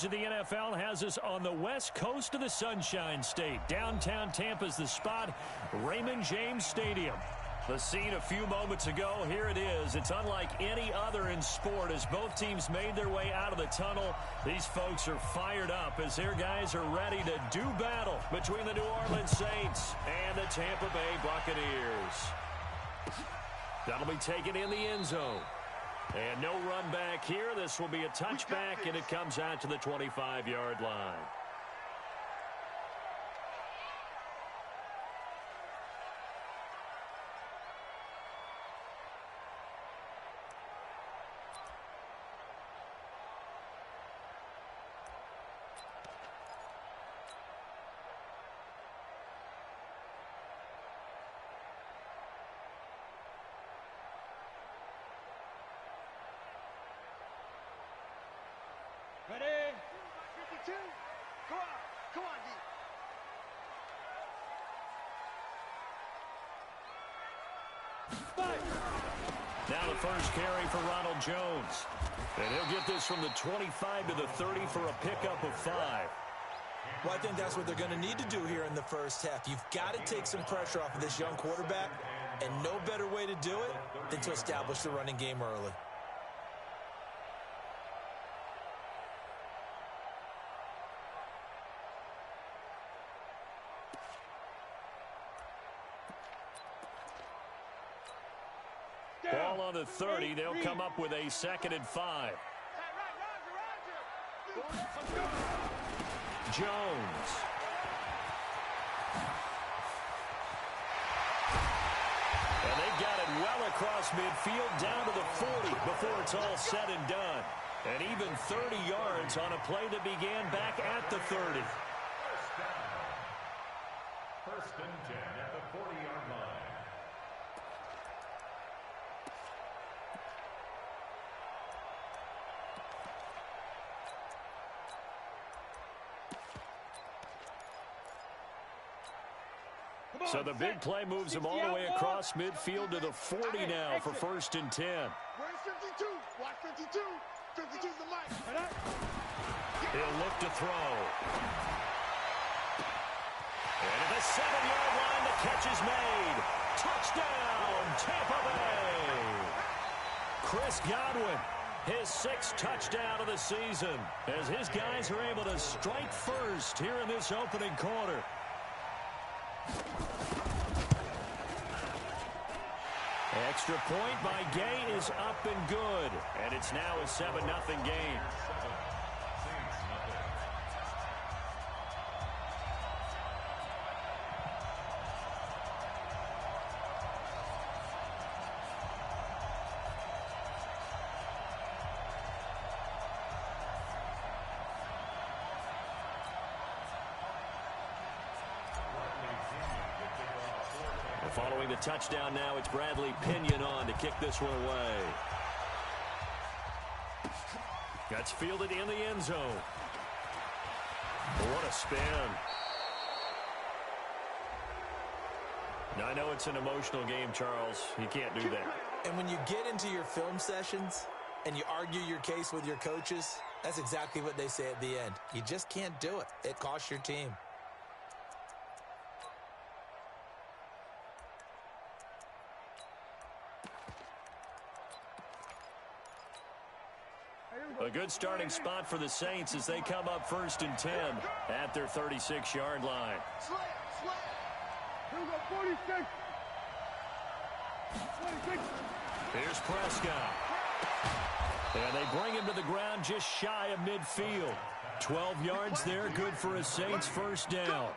The NFL has us on the west coast of the Sunshine State. Downtown Tampa's the spot, Raymond James Stadium. The scene a few moments ago, here it is. It's unlike any other in sport as both teams made their way out of the tunnel. These folks are fired up as their guys are ready to do battle between the New Orleans Saints and the Tampa Bay Buccaneers. That'll be taken in the end zone. And no run back here. This will be a touchback, and it comes out to the 25-yard line. Ready? 52. Come on. Come on, D. Now the first carry for Ronald Jones. And he'll get this from the 25 to the 30 for a pickup of 5. Well, I think that's what they're going to need to do here in the first half. You've got to take some pressure off of this young quarterback, and no better way to do it than to establish the running game early. Ball on the 30. They'll come up with a 2nd and 5. Jones. And they've got it well across midfield down to the 40 before it's all said and done. And even 30 yards on a play that began back at the 30. First and 10 at the 40-yard line. So the big play moves him all the way across midfield to the 40 now for 1st and 10. Where's 52? Watch 52. 52's the mic. He'll look to throw. And at the 7-yard line, the catch is made. Touchdown, Tampa Bay. Chris Godwin, his 6th touchdown of the season, as his guys are able to strike first here in this opening quarter. Extra point by Gay is up and good. And it's now a 7-0 game. Following the touchdown now, it's Bradley Pinion on to kick this one away. That's fielded in the end zone. What a spin. Now, I know it's an emotional game, Charles. You can't do that. And when you get into your film sessions and you argue your case with your coaches, that's exactly what they say at the end. You just can't do it. It costs your team. A good starting spot for the Saints as they come up 1st and 10 at their 36-yard line. Slam. Here we go, 46. 46. Here's Prescott. And they bring him to the ground just shy of midfield. 12 yards there, good for a Saints first down.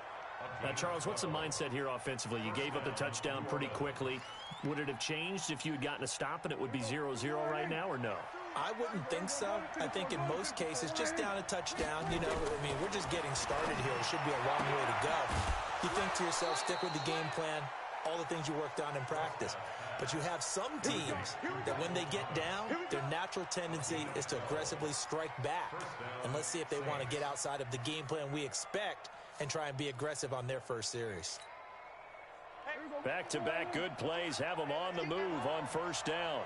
Now, Charles, what's the mindset here offensively? You gave up the touchdown pretty quickly. Would it have changed if you had gotten a stop and it would be 0-0 right now, or no? I wouldn't think so. I think in most cases, just down a touchdown, you know, I mean, we're just getting started here. It should be a long way to go. You think to yourself, stick with the game plan, all the things you worked on in practice. But you have some teams that when they get down, their natural tendency is to aggressively strike back. And let's see if they want to get outside of the game plan we expect and try and be aggressive on their first series. Back-to-back good plays have them on the move on first down.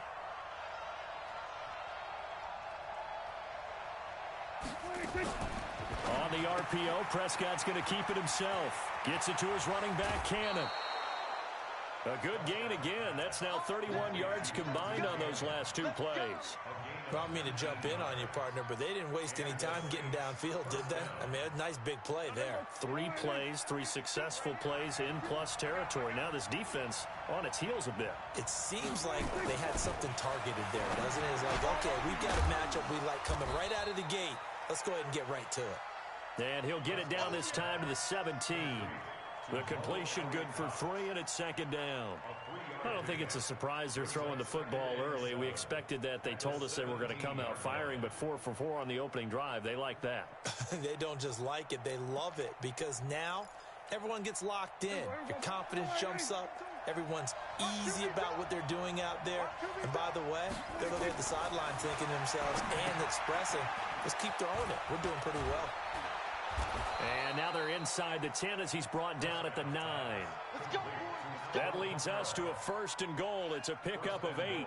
On the RPO, Prescott's going to keep it himself. Gets it to his running back, Cannon. A good gain again. That's now 31 yards combined on those last two plays. Well, I don't mean to jump in on you, partner, but they didn't waste any time getting downfield, did they? I mean, a nice big play there. 3 plays, 3 successful plays in plus territory. Now this defense on its heels a bit. It seems like they had something targeted there, doesn't it? It's like, okay, we've got a matchup we like coming right out of the gate. Let's go ahead and get right to it. And he'll get it down this time to the 17. The completion good for 3, and it's second down. I don't think it's a surprise they're throwing the football early. We expected that. They told us they were going to come out firing, but 4 for 4 on the opening drive. They like that. They don't just like it, they love it, because now everyone gets locked in. Your confidence jumps up. Everyone's easy about what they're doing out there. And by the way, they're looking at the sideline thinking to themselves and expressing, let's keep throwing it. We're doing pretty well. And now they're inside the 10 as he's brought down at the 9. That leads us to a 1st and goal. It's a pickup of 8.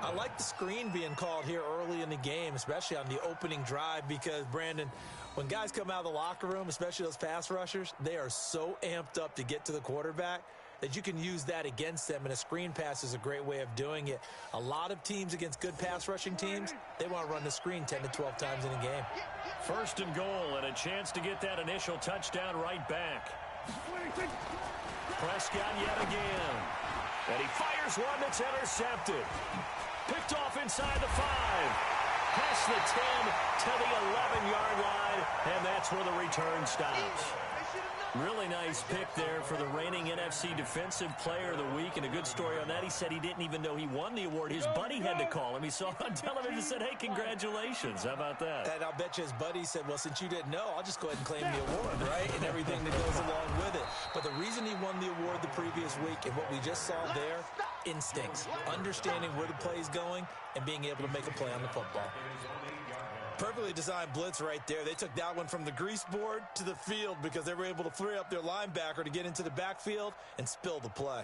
I like the screen being called here early in the game, especially on the opening drive, because, Brandon, when guys come out of the locker room, especially those pass rushers, they are so amped up to get to the quarterback that you can use that against them, and a screen pass is a great way of doing it. A lot of teams against good pass rushing teams, they want to run the screen 10 to 12 times in a game. 1st and goal, and a chance to get that initial touchdown right back. Prescott yet again. And he fires one that's intercepted. Picked off inside the 5. Past the 10 to the 11-yard line, and that's where the return stops. Really nice pick there for the reigning NFC Defensive Player of the Week, and a good story on that. He said he didn't even know he won the award. His buddy had to call him. He saw on television and said, hey, congratulations. How about that? And I'll bet you his buddy said, well, since you didn't know, I'll just go ahead and claim the award, right? And everything that goes along with it. But the reason he won the award the previous week and what we just saw there, instincts, understanding where the play is going and being able to make a play on the football. Perfectly designed blitz right there. They took that one from the grease board to the field because they were able to free up their linebacker to get into the backfield and spill the play.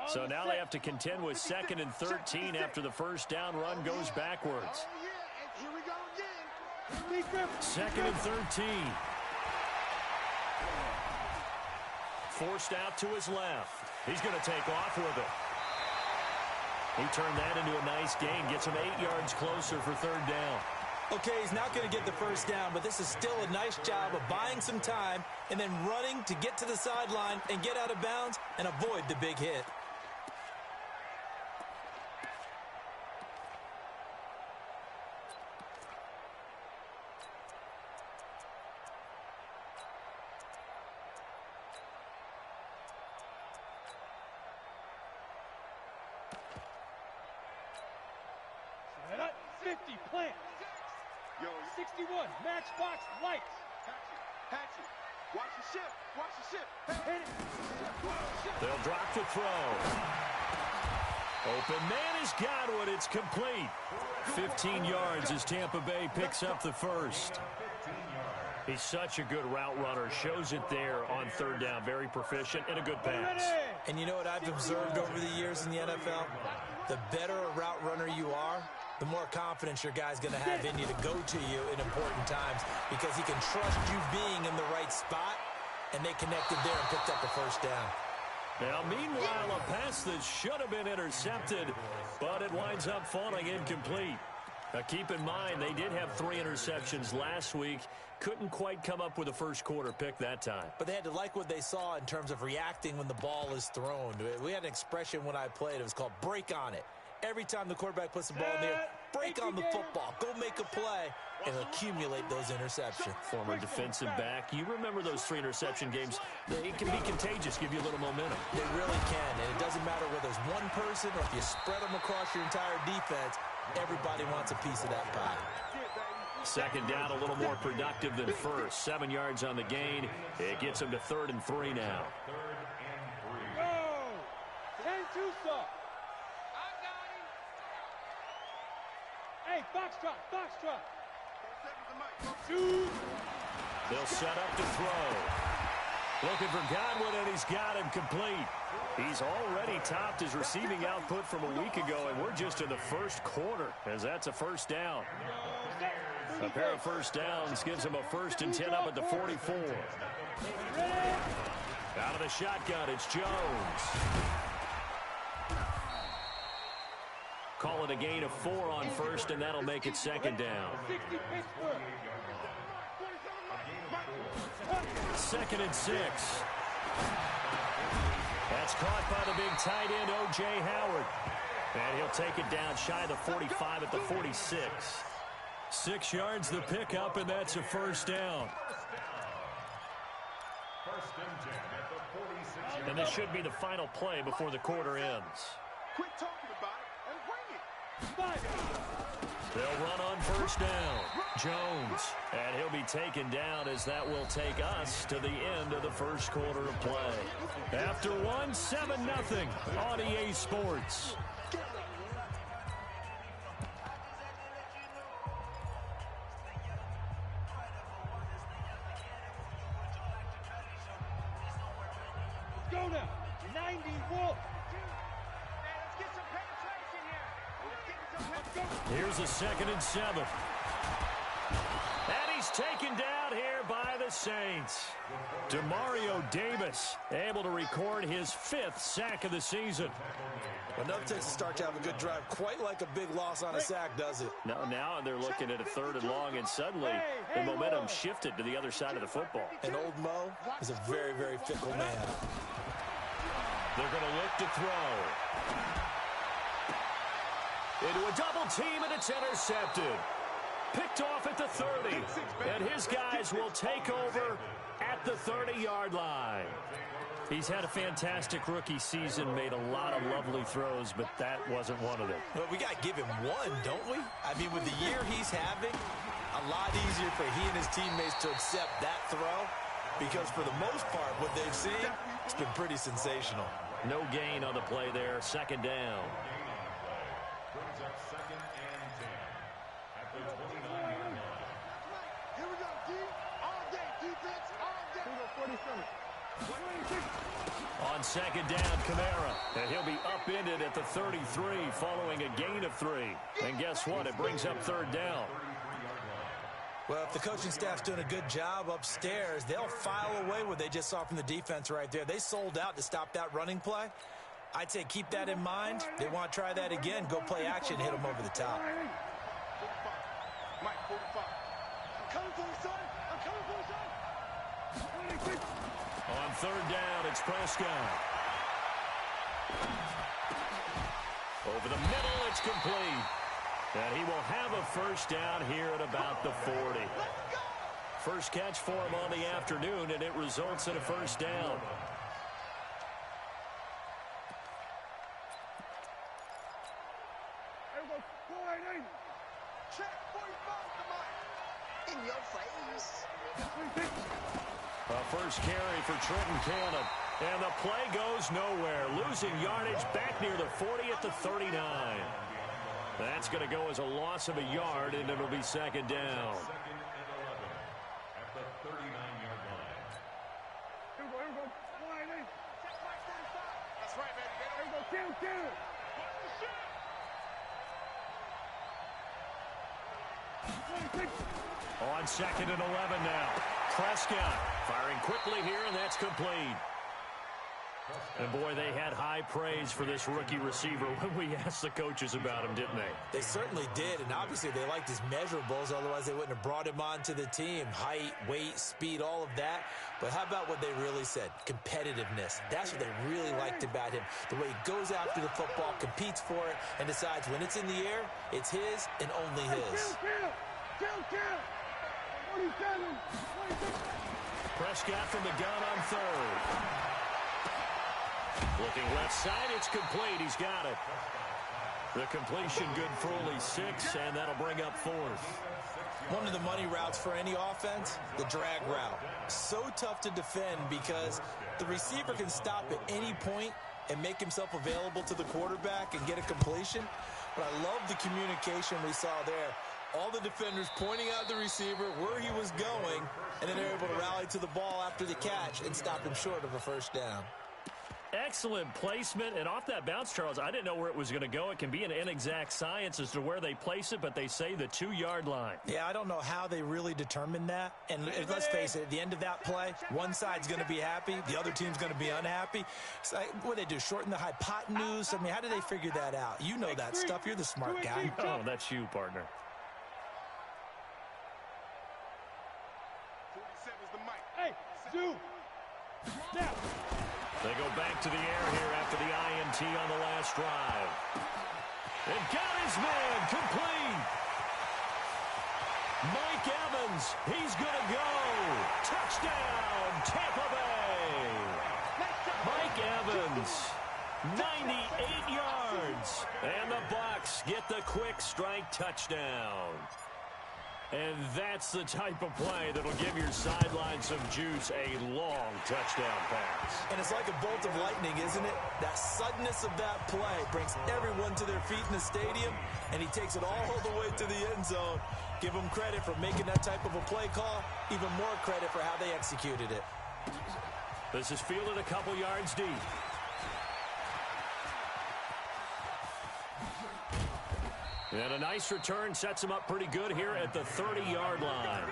So now they have to contend with 2nd and 13 after the first down run goes backwards. 2nd and 13. Forced out to his left. He's going to take off with it. He turned that into a nice gain. Gets him 8 yards closer for 3rd down. Okay, he's not going to get the first down, but this is still a nice job of buying some time and then running to get to the sideline and get out of bounds and avoid the big hit. Plant. 61, matchbox lights. Hatchet. Watch the ship. Watch the ship. Hit it. They'll drop the throw. Open man has got one. It's complete. 15 yards as Tampa Bay picks up the first. He's such a good route runner. Shows it there on 3rd down. Very proficient and a good pass. And you know what I've observed over the years in the NFL? The better a route runner you are, the more confidence your guy's going to have in you to go to you in important times because he can trust you being in the right spot, and they connected there and picked up the first down. Now, meanwhile, a pass that should have been intercepted, but it winds up falling incomplete. Now, keep in mind, they did have 3 interceptions last week. Couldn't quite come up with a first-quarter pick that time. But they had to like what they saw in terms of reacting when the ball is thrown. We had an expression when I played. It was called break on it. Every time the quarterback puts the ball in the air, break on the football. Go make a play and accumulate those interceptions. Former defensive back. You remember those 3 interception games. They can be contagious, give you a little momentum. They really can, and it doesn't matter whether it's one person or if you spread them across your entire defense. Everybody wants a piece of that pie. 2nd down, a little more productive than first. 7 yards on the gain. It gets him to 3rd and 3 now. Go! 10-2 stop. Hey, foxtrot. 2. They'll set up to throw. Looking for Godwin, and he's got him complete. He's already topped his receiving output from a week ago, and we're just in the first quarter, as that's a first down. A pair of first downs gives him a 1st and 10 up at the 44. Out of the shotgun, it's Jones. Call it a gain of 4 on first, and that'll make it 2nd down. 2nd and 6. That's caught by the big tight end, O.J. Howard. And he'll take it down shy of the 45 at the 46. 6 yards the pickup, and that's a 1st down. And this should be the final play before the quarter ends. Quit talking about it and bring it. They'll run on 1st down. Jones. And he'll be taken down as that will take us to the end of the first quarter of play. After 1, 7-0 on EA Sports. Go now. 90 Wolf. Let's get some penetration here. Here's a 2nd and 7. And he's taken down here by the Saints. Demario Davis able to record his 5th sack of the season. Enough takes to start to have a good drive. Quite like a big loss on a sack, does it? Now they're looking at a 3rd and long, and suddenly the momentum shifted to the other side of the football. And old Mo is a very, very fickle man. They're going to look to throw. Into a double team, and it's intercepted. Picked off at the 30. And his guys will take over at the 30-yard line. He's had a fantastic rookie season, made a lot of lovely throws, but that wasn't one of them. Well, we got to give him one, don't we? I mean, with the year he's having, a lot easier for he and his teammates to accept that throw, because for the most part, what they've seen, it's been pretty sensational. No gain on the play there, 2nd down. Brings up 2nd and 10 at the 29-yard line. Here we go, D. All day. Defense, all day. 47. On 2nd down, Kamara. And he'll be upended at the 33 following a gain of 3. And guess what? It brings up 3rd down. Well, if the coaching staff's doing a good job upstairs, they'll file away what they just saw from the defense right there. They sold out to stop that running play. I'd say keep that in mind. They want to try that again. Go play action, hit them over the top. Mike, 45. I'm coming for you, son. I'm coming for you, son. On 3rd down, it's Prescott. Over the middle, it's complete. And he will have a 1st down here at about the 40. First catch for him on the afternoon, and it results in a 1st down. Check 45, come on. In your face. A first carry for Trenton Cannon. And the play goes nowhere. Losing yardage back near the 40 at the 39. That's going to go as a loss of a yard, and it'll be 2nd down. 2nd and 11 at the 39-yard line. Here we go. Check 45. That's right, baby. Here we go. Kill. On 2nd and 11 now. Prescott firing quickly here, and that's complete. And, boy, they had high praise for this rookie receiver when we asked the coaches about him, didn't they? They certainly did, and obviously they liked his measurables. Otherwise, they wouldn't have brought him onto the team. Height, weight, speed, all of that. But how about what they really said? Competitiveness. That's what they really liked about him. The way he goes after the football, competes for it, and decides when it's in the air, it's his and only his. Kill. 47. Prescott from the gun on 3rd. Looking left side, it's complete. He's got it. The completion good for only 6, and that'll bring up 4th. One of the money routes for any offense, the drag route. So tough to defend because the receiver can stop at any point and make himself available to the quarterback and get a completion. But I love the communication we saw there All the defenders pointing out the receiver where he was going, and then they're able to rally to the ball after the catch and stop him short of a first down. Excellent placement, and off that bounce, Charles, I didn't know where it was going to go. It can be an inexact science as to where they place it, but they say the 2-yard line. Yeah, I don't know how they really determined that. And let's face it, at the end of that play, one side's going to be happy, the other team's going to be unhappy. It's like, what do they do, shorten the hypotenuse? I mean, how do they figure that out? You know that stuff. You're the smart guy. Oh, that's you, partner. 47's the mic. Hey, Stu. Snap. They go back to the air here after the INT on the last drive. And got his man complete. Mike Evans, he's going to go. Touchdown, Tampa Bay. Mike Evans, 98 yards. And the Bucs get the quick strike touchdown. And that's the type of play that'll give your sideline some juice, a long touchdown pass. And it's like a bolt of lightning, isn't it? That suddenness of that play brings everyone to their feet in the stadium, and he takes it all the way to the end zone. Give him credit for making that type of a play call, even more credit for how they executed it. This is fielded a couple yards deep. And a nice return sets him up pretty good here at the 30-yard line.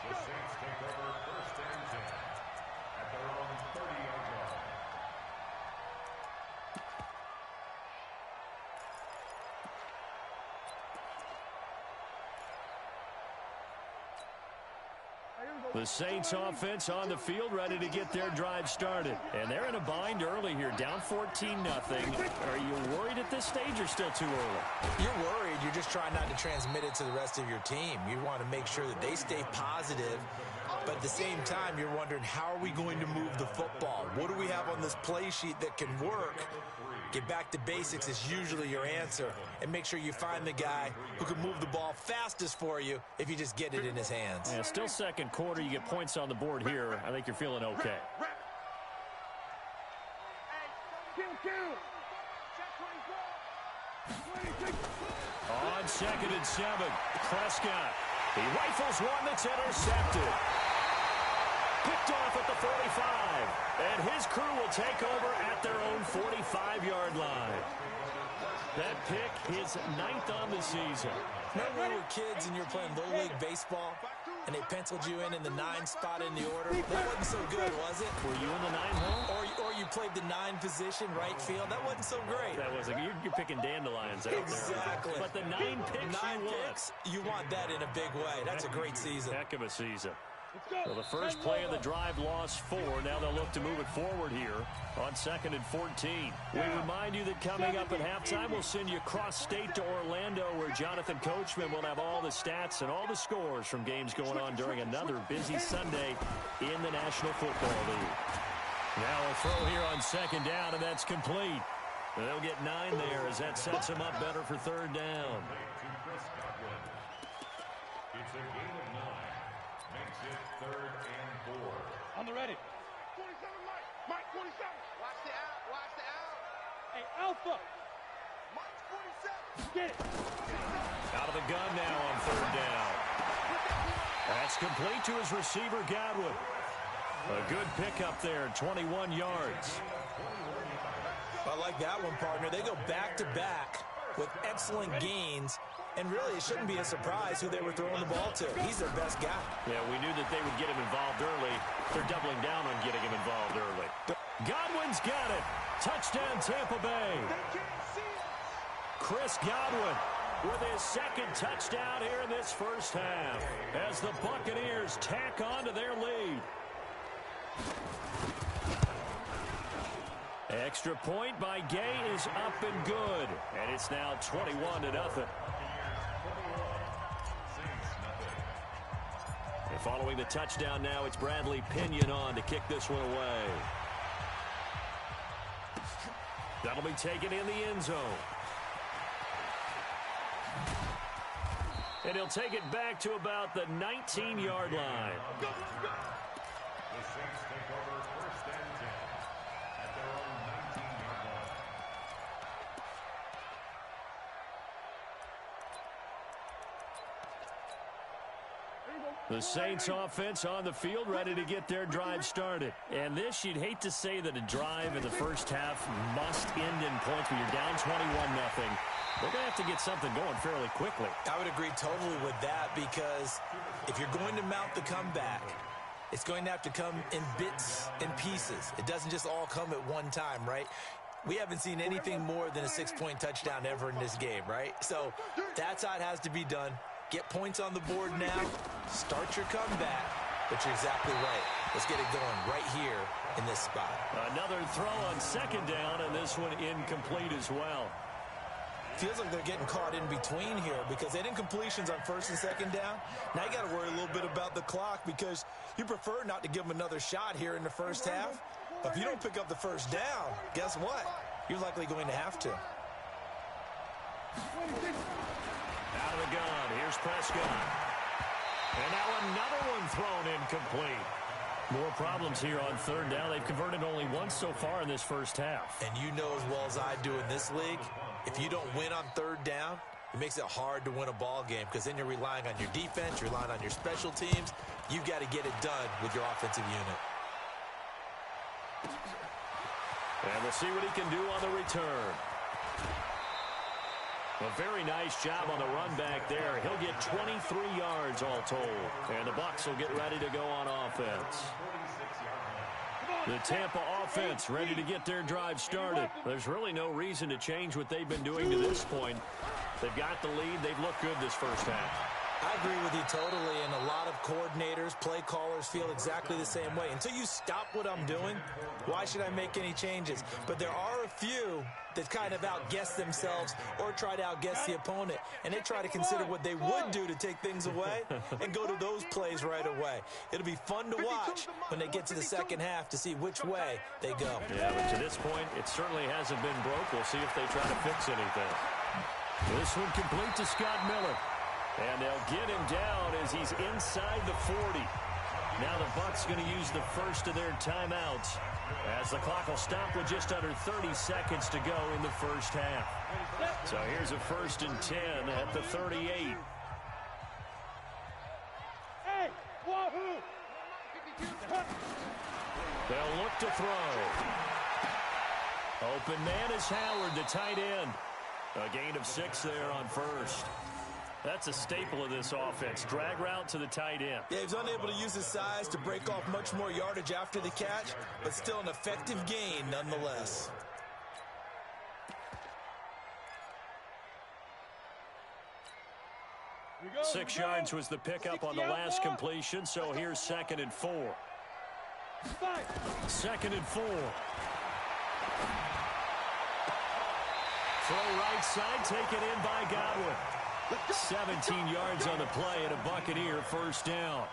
The Saints take over first and 10 at their own 30-yard line. The Saints offense on the field ready to get their drive started. And they're in a bind early here, down 14-0. Are you worried at this stage or still too early? You're worried. You're just trying not to transmit it to the rest of your team. You want to make sure that they stay positive. But at the same time, you're wondering, how are we going to move the football? What do we have on this play sheet that can work? Get back to basics is usually your answer. And make sure you find the guy who can move the ball fastest for you if you just get it in his hands. Yeah, still second quarter. You get points on the board here. I think you're feeling okay. On 2nd and 7, Prescott. He rifles one that's intercepted. Picked off at the 45. And his crew will take over at their own 45-yard line. That pick, his 9th on the season. Remember when we were kids and you were playing Little League Baseball and they penciled you in the 9 spot in the order? That wasn't so good, was it? Were you in the 9 hole? Or you played the 9 position, right field. That wasn't so great. That wasn't. You're picking dandelions out exactly. there. But the 9 picks 9 picks, you want that in a big way. That's a great season. Heck of a season. Well, the first play of the drive lost 4. Now they'll look to move it forward here on 2nd and 14. We remind you that coming up at halftime, we'll send you cross-state to Orlando, where Jonathan Coachman will have all the stats and all the scores from games going on during another busy Sunday in the National Football League. Now a throw here on 2nd down, and that's complete. They'll get 9 there as that sets them up better for 3rd down. It's a game of 9. Makes it 3rd and 4. On the ready. 47, Mike. Mike, 47. Watch the out. Watch the out. Hey, Alpha. Mike, 47. Get it. Out of the gun now on 3rd down. That's complete to his receiver, Godwin. A good pickup there, 21 yards. I like that one, partner. They go back-to-back with excellent gains. And really, it shouldn't be a surprise who they were throwing the ball to. He's their best guy. Yeah, we knew that they would get him involved early. They're doubling down on getting him involved early. Godwin's got it. Touchdown, Tampa Bay. Chris Godwin with his 2nd touchdown here in this first half as the Buccaneers tack on to their lead. Extra point by Gay is up and good. And it's now 21-0. And following the touchdown now, it's Bradley Pinion on to kick this one away. That'll be taken in the end zone. And he'll take it back to about the 19-yard line. The Saints take over 1st and 10 at their own 19-yard line. The Saints offense on the field, ready to get their drive started. And this, you'd hate to say that a drive in the first half must end in points when you're down 21-0. They're going to have to get something going fairly quickly. I would agree totally with that, because if you're going to mount the comeback, it's going to have to come in bits and pieces. It doesn't just all come at one time, right? We haven't seen anything more than a 6-point touchdown ever in this game, right? So that's how it has to be done. Get points on the board now. Start your comeback. But you're exactly right. Let's get it going right here in this spot. Another throw on second down, and this one incomplete as well. Feels like they're getting caught in between here, because they had incompletions on first and second down. Now you got to worry a little bit about the clock, because you prefer not to give them another shot here in the first half. If you don't pick up the first down, guess what? You're likely going to have to. Out of the gun, here's Prescott. And now another one thrown incomplete. More problems here on third down. They've converted only once so far in this first half. And you know as well as I do in this league, if you don't win on third down, it makes it hard to win a ball game, because then you're relying on your defense, you're relying on your special teams. You've got to get it done with your offensive unit. And we'll see what he can do on the return. A very nice job on the run back there. He'll get 23 yards all told. And the Bucs will get ready to go on offense. The Tampa offense ready to get their drive started. There's really no reason to change what they've been doing to this point. They've got the lead. They've looked good this first half. I agree with you totally, and a lot of coordinators, play callers feel exactly the same way. Until you stop what I'm doing, why should I make any changes? But there are a few that kind of outguess themselves or try to outguess the opponent, and they try to consider what they would do to take things away and go to those plays right away. It'll be fun to watch when they get to the second half to see which way they go. Yeah, but to this point, it certainly hasn't been broke. We'll see if they try to fix anything. This one complete to Scott Miller. And they'll get him down as he's inside the 40. Now the Bucs going to use the first of their timeouts, as the clock will stop with just under 30 seconds to go in the first half. So here's a 1st and 10 at the 38. They'll look to throw. Open man is Howard, the tight end. A gain of 6 there on first. That's a staple of this offense. Drag route to the tight end. Yeah, he's unable to use his size to break off much more yardage after the catch, but still an effective gain nonetheless. Six yards was the pickup on the last completion, so here's 2nd and 4. 2nd and 4. Throw right side, taken in by Godwin. 17 yards on the play and a Buccaneer first down.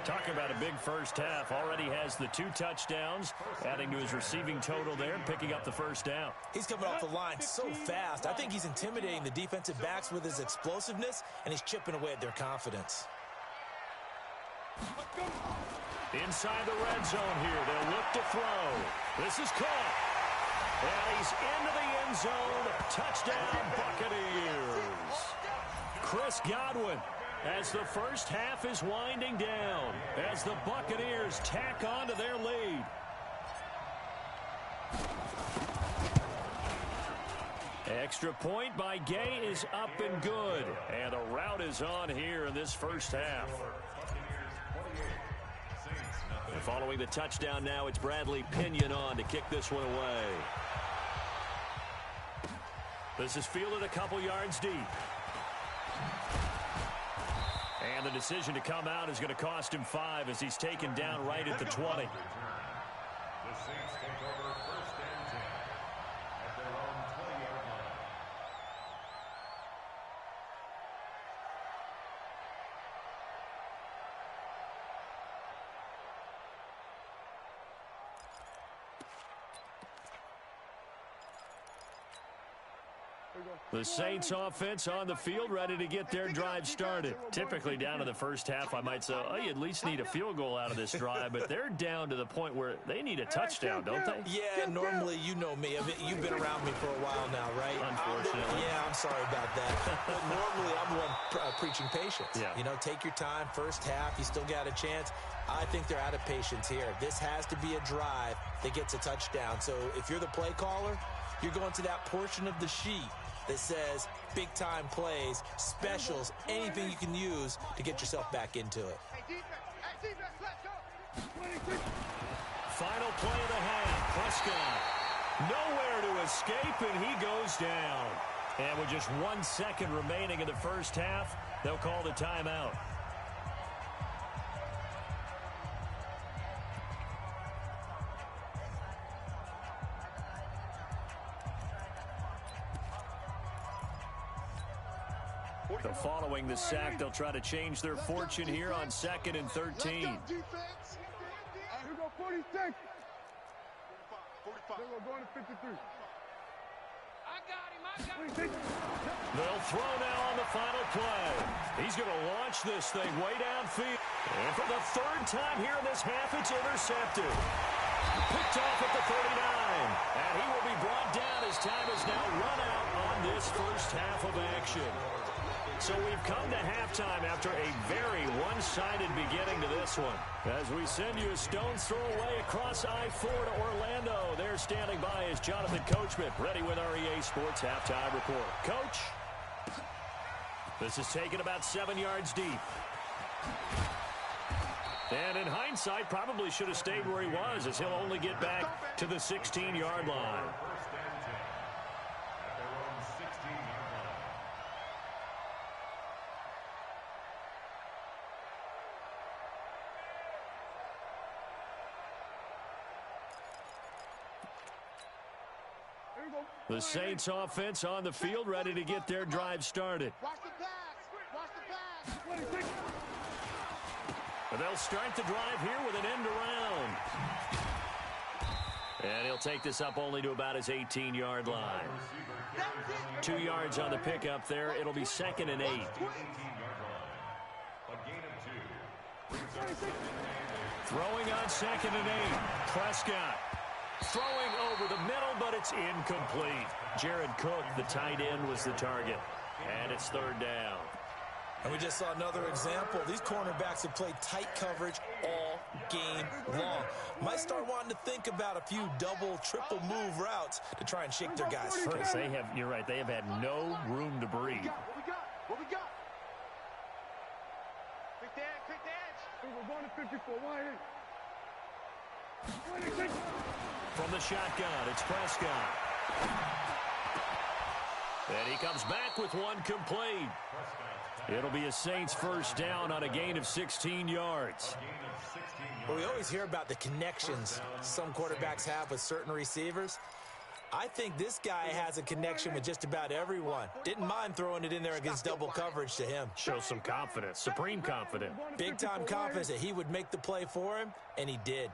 Talk about a big first half. Already has the 2 touchdowns, adding to his receiving total there, picking up the first down. He's coming off the line so fast. I think he's intimidating the defensive backs with his explosiveness, and he's chipping away at their confidence. Inside the red zone here. They'll look to throw. This is caught. And he's into the end zone. Touchdown, Buccaneers. Chris Godwin, as the first half is winding down, as the Buccaneers tack on to their lead. Extra point by Gay is up and good. And the route is on here in this first half. And following the touchdown now, it's Bradley Pinion on to kick this one away. This is fielded a couple yards deep. And the decision to come out is going to cost him 5 as he's taken down right at the 20. The Saints take over 1st and 10 at their own 20-yard line. The Saints offense on the field, ready to get their drive started. Typically down to the first half, I might say, oh, you at least need a field goal out of this drive, but they're down to the point where they need a touchdown, don't they? Yeah, normally, you know me. You've been around me for a while now, right? Unfortunately. I'm sorry about that. But normally, I'm the one preaching patience. Yeah. You know, take your time. First half, you still got a chance. I think they're out of patience here. This has to be a drive that gets a touchdown. So if you're the play caller, you're going to that portion of the sheet that says big-time plays, specials, anything you can use to get yourself back into it. Final play of the half. Prescott nowhere to escape, and he goes down. And with just 1 second remaining in the first half, they'll call the timeout. So following the sack, they'll try to change their fortune here on 2nd and 13. Here we go, 46. 45. Then we're going to 53. I got him. They'll throw now on the final play. He's going to launch this thing way downfield. And for the 3rd time here in this half, it's intercepted. Picked off at the 39. And he will be brought down as time is now run out on this first half of action. So we've come to halftime after a very one-sided beginning to this one. As we send you a stone's throw away across I-4 to Orlando. There standing by is Jonathan Coachman, ready with our EA Sports Halftime Report. Coach, this is taken about 7 yards deep. And in hindsight, probably should have stayed where he was, as he'll only get back to the 16-yard line. The Saints offense on the field, ready to get their drive started. Watch the pass. Watch the pass. And they'll start the drive here with an end around. And he'll take this up only to about his 18-yard line. 2 yards on the pickup there. It'll be 2nd and 8. Throwing on 2nd and 8. Prescott. Throwing over the middle, but it's incomplete. Jared Cook, the tight end, was the target. And it's 3rd down. And we just saw another example. These cornerbacks have played tight coverage all game long. Might start wanting to think about a few double, triple move routes to try and shake their guys first. You're right, they have had no room to breathe. What we got? Quick dance. We're going to 54. Why? From the shotgun, it's Prescott. And he comes back with one complete. It'll be a Saints first down on a gain of 16 yards. Well, we always hear about the connections some quarterbacks have with certain receivers. I think this guy has a connection with just about everyone. Didn't mind throwing it in there against double coverage to him. Shows some confidence, supreme confidence. Big-time confidence that he would make the play for him, and he did.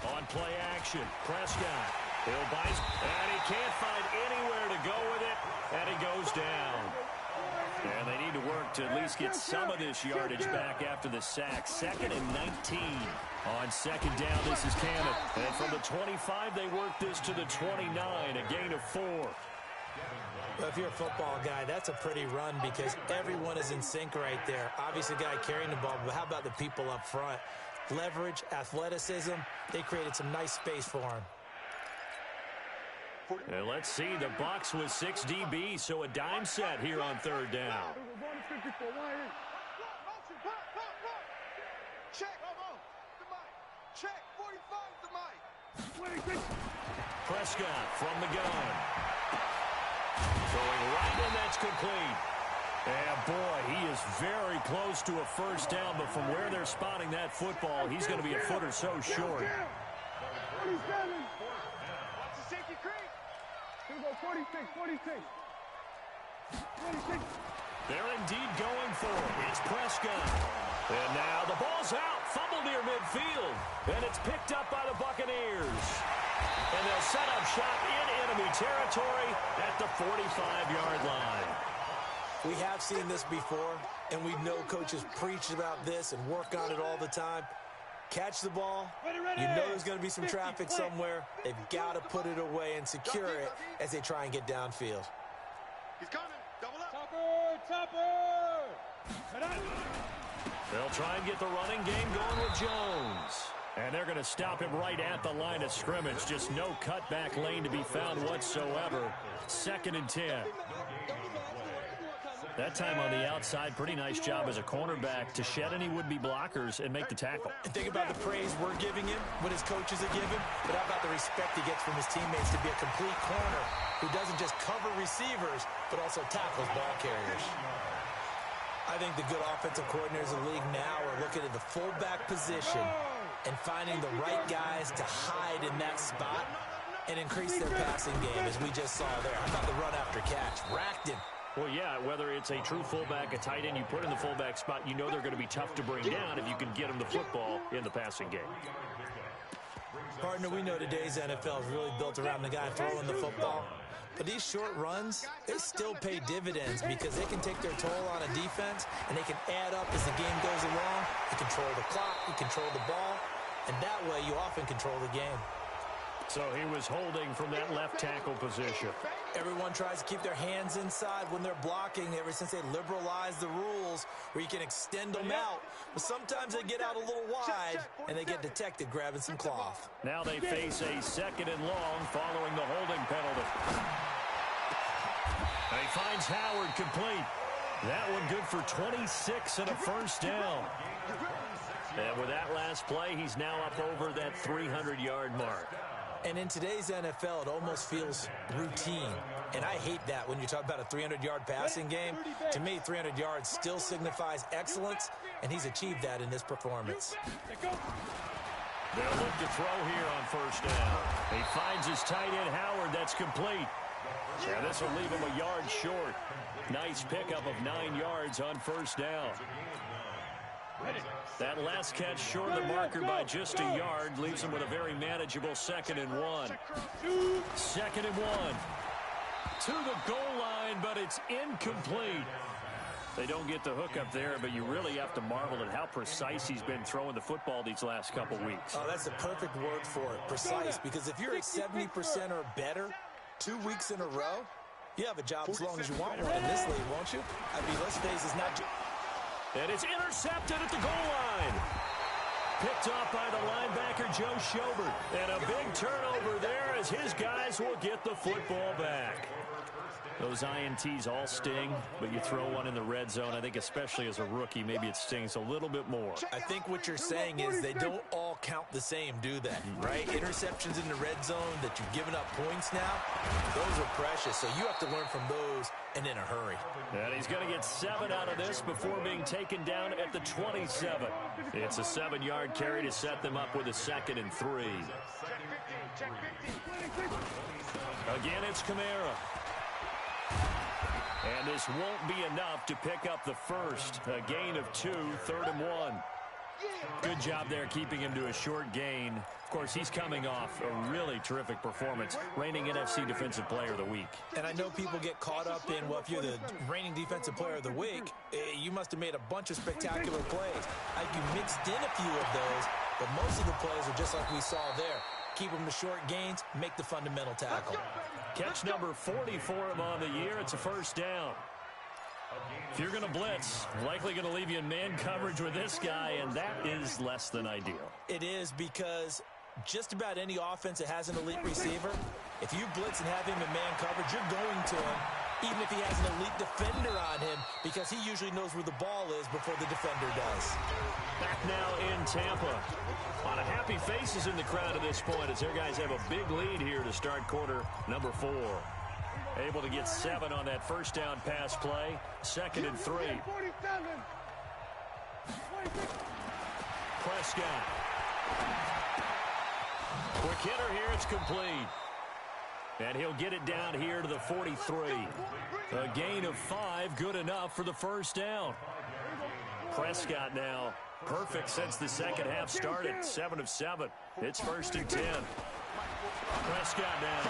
On play action, Prescott. He'll bite, and he can't find anywhere to go with it, and he goes down. And they need to work to at least get some of this yardage back after the sack. 2nd and 19. On 2nd down, this is Cannon. And from the 25, they work this to the 29, a gain of 4. Well, if you're a football guy, that's a pretty run because everyone is in sync right there. Obviously, the guy carrying the ball, but how about the people up front? Leverage, athleticism, they created some nice space for him. And let's see, the Bucs with 6 DB, so a dime set here on 3rd down. Prescott from the gun. Throwing right, and that's complete. And boy, he is very close to a first down, but from where they're spotting that football, he's going to be a foot or so short. 46. They're indeed going for it. It's Prescott. And now the ball's out. Fumble near midfield. And it's picked up by the Buccaneers. And they'll set up shop in enemy territory at the 45-yard line. We have seen this before, and we know coaches preach about this and work on it all the time. Catch the ball. You know there's going to be some traffic somewhere. They've got to put it away and secure it as they try and get downfield. He's coming. Double up. Topper! They'll try and get the running game going with Jones. And they're going to stop him right at the line of scrimmage. Just no cutback lane to be found whatsoever. 2nd and 10. That time on the outside, pretty nice job as a cornerback to shed any would-be blockers and make the tackle. And think about the praise we're giving him, what his coaches are giving, but how about the respect he gets from his teammates to be a complete corner who doesn't just cover receivers, but also tackles ball carriers. I think the good offensive coordinators in the league now are looking at the fullback position and finding the right guys to hide in that spot and increase their passing game, as we just saw there. How about the run after catch? Racked him. Well, yeah, whether it's a true fullback, a tight end you put in the fullback spot, you know they're going to be tough to bring down if you can get them the football in the passing game. Partner, we know today's NFL is really built around the guy throwing the football. But these short runs, they still pay dividends because they can take their toll on a defense, and they can add up as the game goes along. You control the clock, you control the ball, and that way you often control the game. So he was holding from that left tackle position. Everyone tries to keep their hands inside when they're blocking ever since they liberalized the rules where you can extend them out. But sometimes they get out a little wide and they get detected grabbing some cloth. Now they face a 2nd and long following the holding penalty. And he finds Howard complete. That one good for 26 and a first down. And with that last play, he's now up over that 300-yard mark. And in today's NFL, it almost feels routine. And I hate that when you talk about a 300-yard passing game. To me, 300 yards still signifies excellence, and he's achieved that in this performance. They'll look to throw here on first down. He finds his tight end, Howard. That's complete. Yeah, this will leave him a yard short. Nice pickup of 9 yards on first down. That last catch short of the marker by just a yard leaves him with a very manageable 2nd and 1. 2nd and 1. To the goal line, but it's incomplete. They don't get the hook up there, but you really have to marvel at how precise he's been throwing the football these last couple weeks. Oh, that's the perfect word for it, precise, because if you're at 70% or better 2 weeks in a row, you have a job as long as you want one in this league, won't you? I mean, let's face it, it's not just... And it's intercepted at the goal line. Picked off by the linebacker, Joe Schobert. And a big turnover there as his guys will get the football back. Those INTs all sting, but you throw one in the red zone. I think especially as a rookie, maybe it stings a little bit more. I think what you're saying is they don't all count the same, do they? Right? Interceptions in the red zone that you've given up points now, those are precious. So you have to learn from those and in a hurry. And he's going to get 7 out of this before being taken down at the 27. It's a 7-yard carry to set them up with a 2nd and 3. Again, it's Kamara. And this won't be enough to pick up the first. A gain of 2, 3rd and 1. Good job there keeping him to a short gain. Of course, he's coming off a really terrific performance, reigning NFC Defensive Player of the Week. And I know people get caught up in, well, if you're the reigning Defensive Player of the Week, you must have made a bunch of spectacular plays. You mixed in a few of those, but most of the plays are just like we saw there. Keep them to short gains, make the fundamental tackle. Catch number 40 for him on the year. It's a first down. If you're going to blitz, likely going to leave you in man coverage with this guy, and that is less than ideal. It is, because just about any offense that has an elite receiver, if you blitz and have him in man coverage, you're going to him, even if he has an elite defender on him, because he usually knows where the ball is before the defender does. Back now in Tampa. A lot of happy faces in the crowd at this point as their guys have a big lead here to start quarter number 4. Able to get 7 on that first down pass play. 2nd and 3. Prescott. Quick hitter here. It's complete. And he'll get it down here to the 43. A gain of 5, good enough for the first down. Prescott now perfect since the second half started. 7 of 7. It's 1st and 10. Prescott down.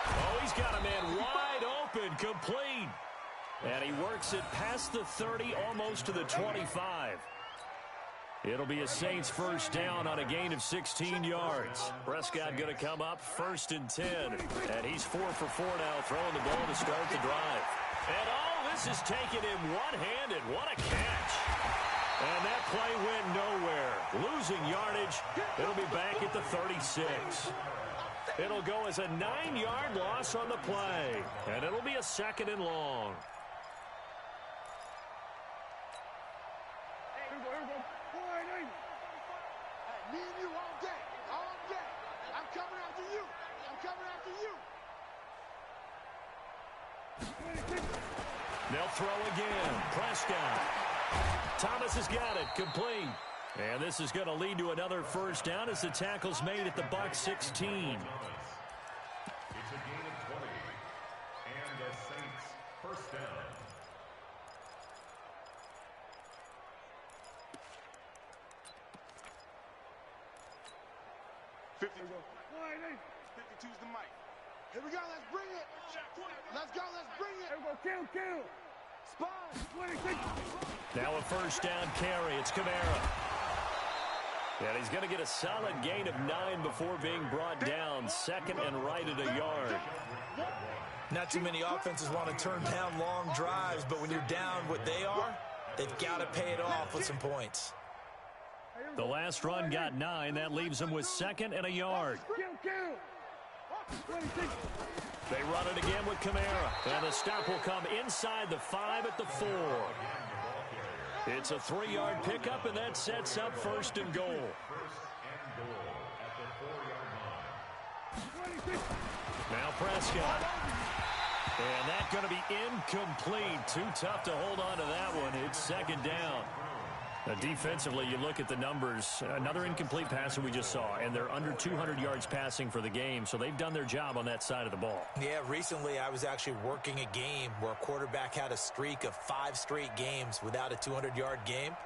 Oh, he's got a man wide open, complete. And he works it past the 30, almost to the 25. It'll be a Saints first down on a gain of 16 yards. Prescott going to come up 1st and 10. And he's 4 for 4 now, throwing the ball to start the drive. And oh, this is taking him one-handed. What a catch. And that play went nowhere. Losing yardage. It'll be back at the 36. It'll go as a 9-yard loss on the play. And it'll be a 2nd and long. Me and you all day. All day. I'm coming after you. I'm coming after you. They'll throw again. Prescott. Thomas has got it. Complete. And this is going to lead to another first down as the tackle's made at the Bucs 16. It's a gain of 20. And the Saints first down. Choose the mic. Here we go. Let's bring it. Let's go. Let's bring it. Here we go. Kill. Spy. 26. Now a first down carry. It's Kamara. And he's going to get a solid gain of 9 before being brought down. 2nd and right at a yard. Not too many offenses want to turn down long drives, but when you're down what they are, they've got to pay it off with some points. The last run got 9. That leaves him with 2nd and a yard. They run it again with Kamara. And the stop will come inside the 5 at the 4. It's a 3-yard pickup, and that sets up 1st and goal. Now Prescott. And that's going to be incomplete. Too tough to hold on to that one. It's 2nd down. Defensively, you look at the numbers. Another incomplete pass that we just saw, and they're under 200 yards passing for the game, so they've done their job on that side of the ball. Yeah, recently I was actually working a game where a quarterback had a streak of 5 straight games without a 200-yard game,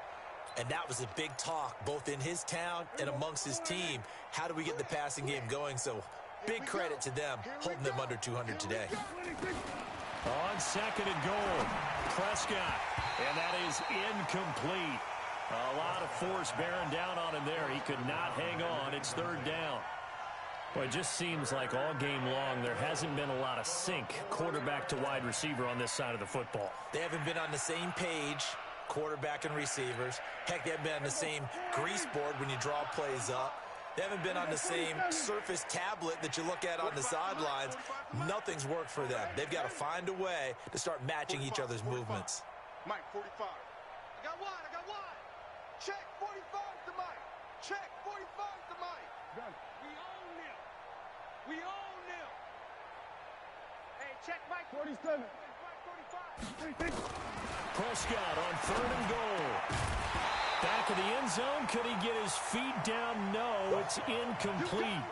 and that was a big talk both in his town and amongst his team. How do we get the passing game going? So big credit to them holding them under 200 today. On 2nd and goal, Prescott, and that is incomplete. A lot of force bearing down on him there. He could not hang on. It's 3rd down. Well, it just seems like all game long there hasn't been a lot of sync quarterback to wide receiver on this side of the football. They haven't been on the same page, quarterback and receivers. Heck, they haven't been on the same grease board when you draw plays up. They haven't been on the same Surface tablet that you look at on the sidelines. Nothing's worked for them. They've got to find a way to start matching each other's movements. Mike, 45. I got one. Check, 45 to Mike. Check, 45 to Mike. We own them. Hey, check Mike. 47. Mike, 45. Prescott on 3rd and goal. Back of the end zone. Could he get his feet down? No, it's incomplete.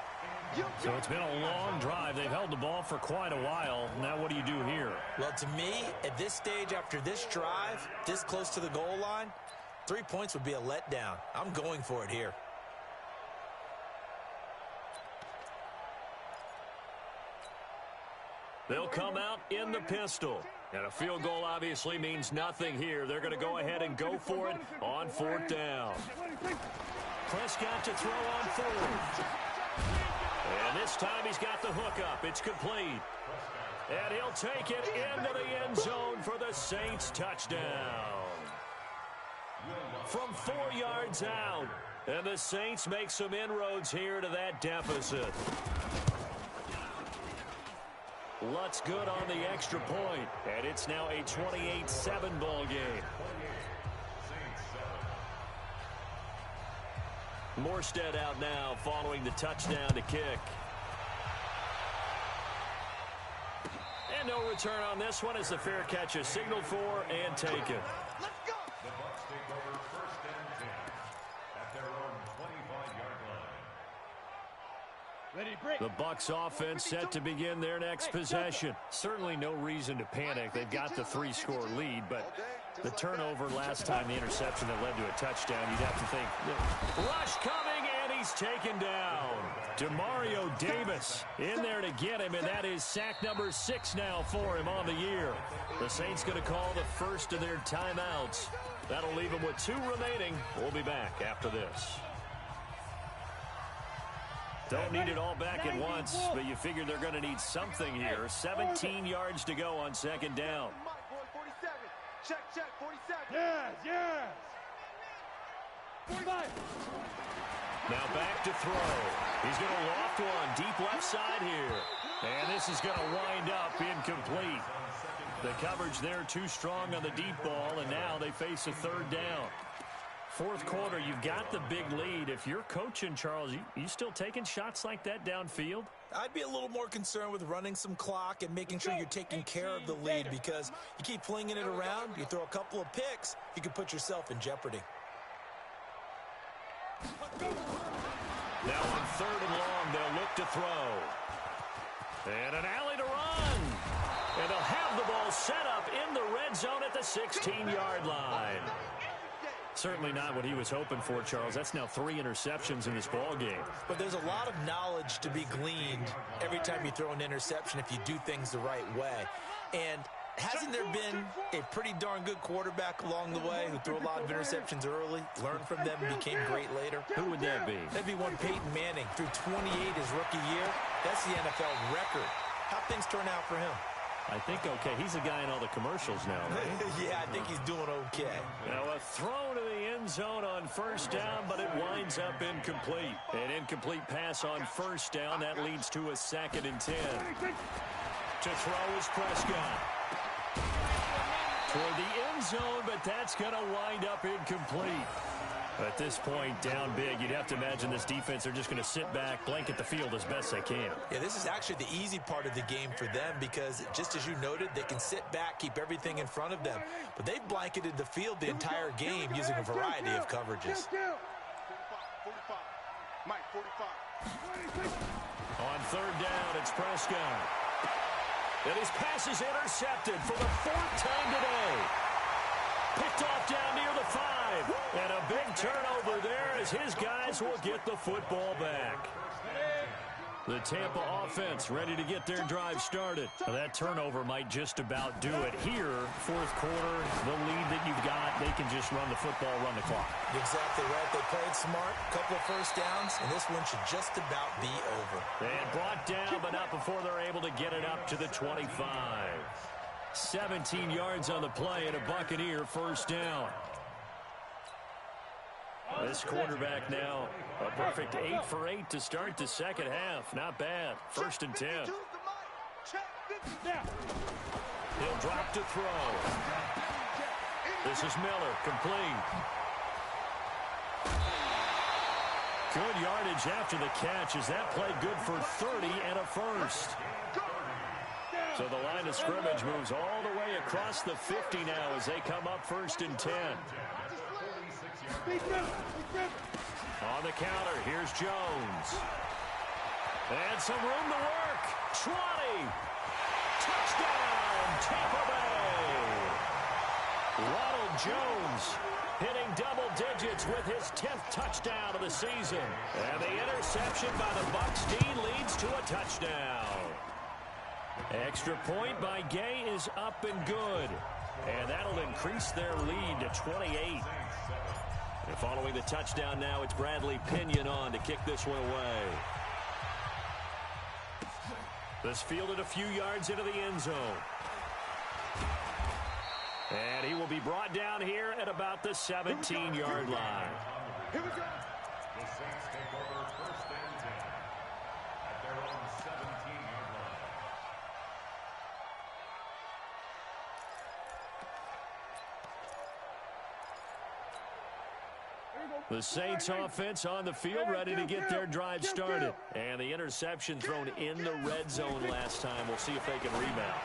So it's been a long drive. They've held the ball for quite a while. Now what do you do here? Well, to me, at this stage, after this drive, this close to the goal line, 3 points would be a letdown. I'm going for it here. They'll come out in the pistol. And a field goal obviously means nothing here. They're going to go ahead and go for it on 4th down. Prescott to throw on 4th. And this time he's got the hook up. It's complete. And he'll take it into the end zone for the Saints touchdown. From 4 yards out. And the Saints make some inroads here to that deficit. Lutz good on the extra point. And it's now a 28-7 ball game. Morstead out now following the touchdown to kick. And no return on this one as the fair catch is signaled for and taken. Let's go. The Bucs take over 1st and 10 at their own 25-yard line. Ready, break. The Bucs offense set to begin their next possession. Certainly no reason to panic. They've got the 3-score lead, but the turnover last time, the interception that led to a touchdown, you'd have to think. Rush coming, and he he's taken down. Demario Davis in there to get him, and that is sack number 6 now for him on the year. The Saints going to call the first of their timeouts. That'll leave them with 2 remaining. We'll be back after this. Don't need it all back at once, but you figure they're going to need something here. 17 yards to go on second down. Check, 47. Yes. 45. Now back to throw. He's going to loft one deep left side here. And this is going to wind up incomplete. The coverage there too strong on the deep ball, and now they face a third down. Fourth quarter, you've got the big lead. If you're coaching, Charles, you still taking shots like that downfield? I'd be a little more concerned with running some clock and making sure you're taking care of the lead, because you keep flinging it around, you throw a couple of picks, you can put yourself in jeopardy. Now on 3rd and long, they'll look to throw. And an alley to run. And they'll have the ball set up in the red zone at the 16-yard line. Certainly not what he was hoping for, Charles. That's now 3 interceptions in this ball game. But there's a lot of knowledge to be gleaned every time you throw an interception if you do things the right way. And hasn't there been a pretty darn good quarterback along the way who threw a lot of interceptions early, learned from them, and became great later? Who would that be? That'd be one Peyton Manning. Threw 28 his rookie year. That's the NFL record. How'd things turn out for him? I think okay. He's a guy in all the commercials now, right? Yeah, I think he's doing okay. Now a throw to the end zone on 1st down, but it winds up incomplete. An incomplete pass on 1st down. That leads to a 2nd and 10. To throw is Prescott. Toward the end zone, but that's going to wind up incomplete. At this point, down big, you'd have to imagine this defense, they're just going to sit back, blanket the field as best they can. Yeah, this is actually the easy part of the game for them because, just as you noted, they can sit back, keep everything in front of them. But they've blanketed the field the entire game using a variety of coverages. 45. Mike, 45. On 3rd down, it's Prescott. And his pass is intercepted for the 4th time today. Picked off down near the 5. And a big turnover there as his guys will get the football back. The Tampa offense ready to get their drive started. That turnover might just about do it here. 4th quarter, the lead that you've got, they can just run the football, run the clock. Exactly right. They played smart, a couple of 1st downs, and this one should just about be over. And brought down, but not before they're able to get it up to the 25. 17 yards on the play and a Buccaneer 1st down. This quarterback now, a perfect 8 for 8 to start the 2nd half. Not bad. 1st and 10. He'll drop to throw. This is Miller, complete. Good yardage after the catch. Is that play good for 30 and a 1st? So the line of scrimmage moves all the way across the 50 now as they come up 1st and 10. On the counter, here's Jones. And some room to work. 20. Touchdown, Tampa Bay. Ronald Jones hitting double digits with his 10th touchdown of the season. And the interception by the Bucs D leads to a touchdown. Extra point by Gay is up and good. And that'll increase their lead to 28. And following the touchdown now, it's Bradley Pinion on to kick this one away. This fielded a few yards into the end zone. And he will be brought down here at about the 17-yard line. Here we go. The Saints take over 1st and 10 at their own 17-yard line. The Saints offense on the field ready to get their drive started. And the interception thrown in the red zone last time. We'll see if they can rebound.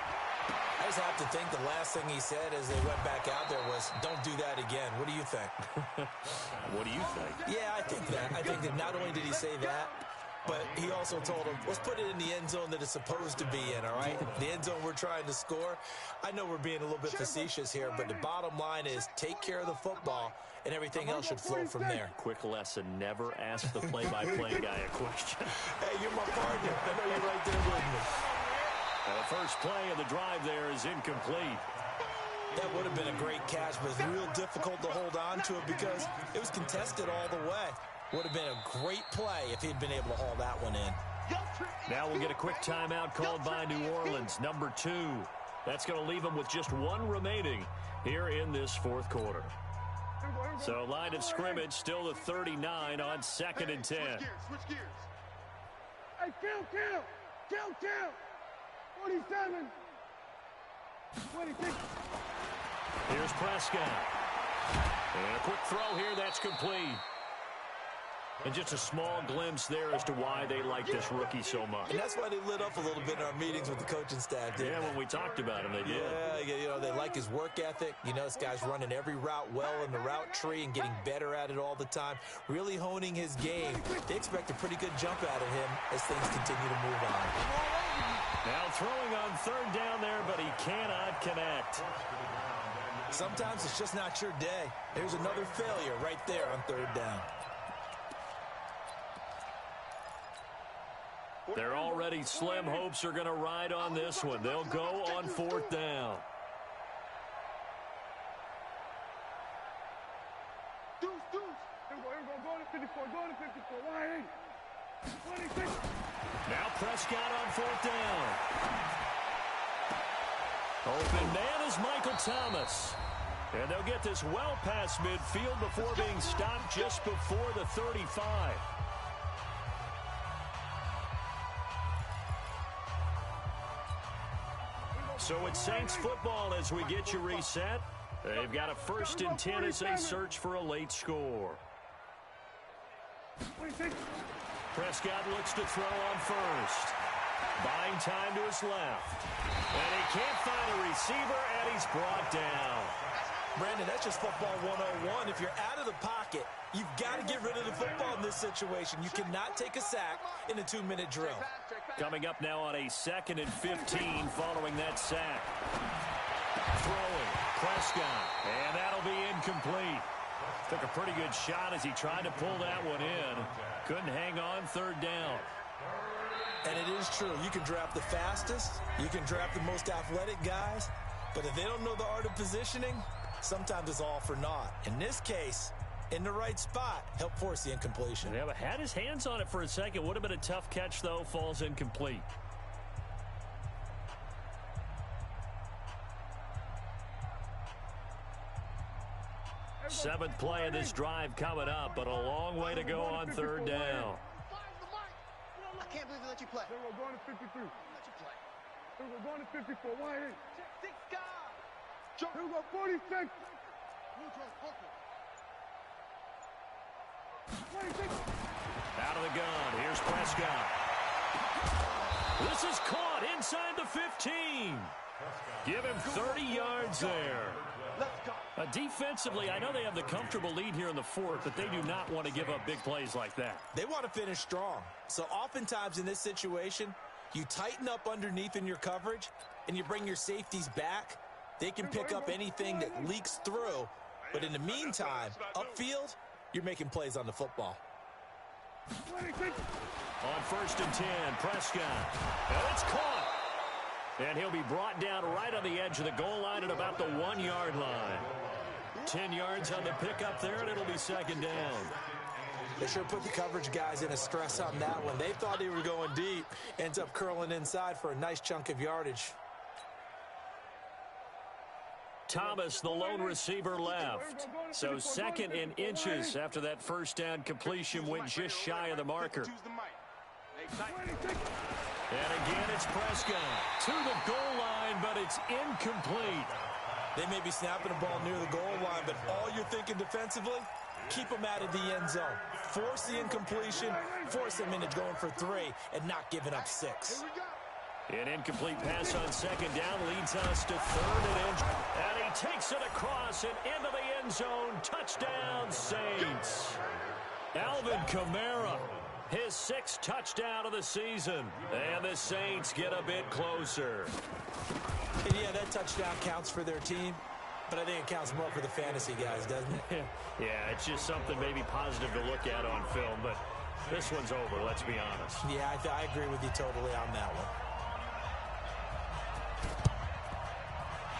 I just have to think the last thing he said as they went back out there was, don't do that again. What do you think? What do you think? Yeah, I think that. I think that not only did he say that, But he also told him, let's put it in the end zone that it's supposed to be in, all right? The end zone we're trying to score. I know we're being a little bit facetious here, but the bottom line is take care of the football, and everything else should flow from there. Quick lesson, never ask the play-by-play guy a question. Hey, you're my partner. I know you're right there with me. The first play of the drive there is incomplete. That would have been a great catch, but it's real difficult to hold on to it because it was contested all the way. Would have been a great play if he'd been able to haul that one in. Now we'll get a quick timeout called by New Orleans, number 2. That's going to leave them with just 1 remaining here in this fourth quarter. So line of scrimmage still the 39 on 2nd and 10. Switch gears. Hey, count. 47. 26. Here's Prescott. And a quick throw here, that's complete. And just a small glimpse there as to why they like this rookie so much. And that's why they lit up a little bit in our meetings with the coaching staff, didn't Yeah, when we talked about him, they did. Yeah, you know, they like his work ethic. You know, this guy's running every route well in the route tree and getting better at it all the time, really honing his game. They expect a pretty good jump out of him as things continue to move on. Now throwing on 3rd down there, but he cannot connect. Sometimes it's just not your day. There's another failure right there on 3rd down. They're already slim hopes are going to ride on this one. They'll go on 4th down. Deuce. Go to 54. Why ain't? 26. Now Prescott on 4th down. Open man is Michael Thomas. And they'll get this well past midfield before being stopped just before the 35. So it's Saints football as we get you reset. They've got a 1st and 10 as they search for a late score. 26. Prescott looks to throw on 1st. Buying time to his left. And he can't find a receiver, and he's brought down. Brandon, that's just football 101. If you're out of the pocket, you've got to get rid of the football in this situation. You cannot take a sack in a 2-minute drill. Coming up now on a 2nd and 15 following that sack. Throwing, Prescott, and that'll be incomplete. Took a pretty good shot as he tried to pull that one in. Couldn't hang on 3rd down. And it is true. You can draft the fastest. You can draft the most athletic guys. But if they don't know the art of positioning, sometimes it's all for naught. In this case, in the right spot, help force the incompletion. Yeah, but had his hands on it for a second. Would have been a tough catch, though. Falls incomplete. Seventh play of this drive coming up, but a long way to go on 3rd down. I can't believe they let you play. We're going to 53. Let you play. We're going to 54. Why ain't? Check 6 guys. Here we go, 46. Out of the gun. Here's Prescott. This is caught inside the 15. Give him 30 yards there. Defensively, I know they have the comfortable lead here in the 4th, but they do not want to give up big plays like that. They want to finish strong. So oftentimes in this situation, you tighten up underneath in your coverage, and you bring your safeties back. They can pick up anything that leaks through. But in the meantime, upfield, you're making plays on the football. On 1st and 10, Prescott. And it's caught. And he'll be brought down right on the edge of the goal line at about the 1-yard line. 10 yards on the pickup there, and it'll be 2nd down. They sure put the coverage guys in a stress on that one. They thought they were going deep. Ends up curling inside for a nice chunk of yardage. Thomas, the lone receiver, left. So 2nd and inches after that 1st down completion went just shy of the marker. And again, it's Prescott to the goal line, but it's incomplete. They may be snapping the ball near the goal line, but all you're thinking defensively, keep them out of the end zone. Force the incompletion, force them into going for 3, and not giving up 6. An incomplete pass on 2nd down leads us to 3rd and inch. And he takes it across and into the end zone. Touchdown, Saints. Alvin Kamara His 6th touchdown of the season. And the Saints get a bit closer. And yeah, that touchdown counts for their team, but I think it counts more for the fantasy guys, doesn't it? Yeah, it's just something maybe positive to look at on film, but this one's over, let's be honest. Yeah, I agree with you totally on that one.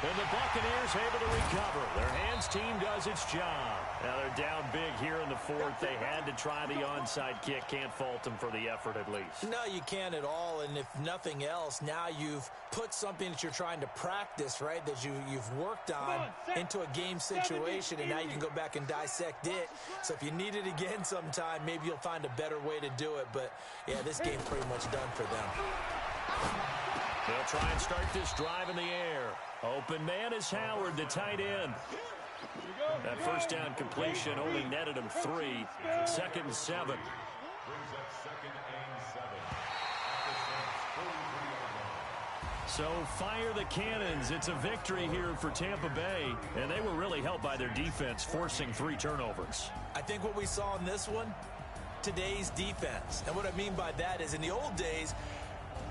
And the Buccaneers able to recover. Their hands team does its job. Now they're down big here in the 4th. They had to try the onside kick. Can't fault them for the effort at least. No, you can't at all. And if nothing else, now you've put something that you're trying to practice, right, that you've worked on into a game situation, and now you can go back and dissect it. So if you need it again sometime, maybe you'll find a better way to do it. But, yeah, this game's pretty much done for them. They'll try and start this drive in the air. Open man is Howard, the tight end. That first down completion only netted him 3. 2nd and 7. Brings up 2nd and 7. So fire the cannons. It's a victory here for Tampa Bay. And they were really helped by their defense, forcing 3 turnovers. I think what we saw in this one, today's defense. And what I mean by that is in the old days,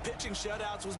pitching shutouts was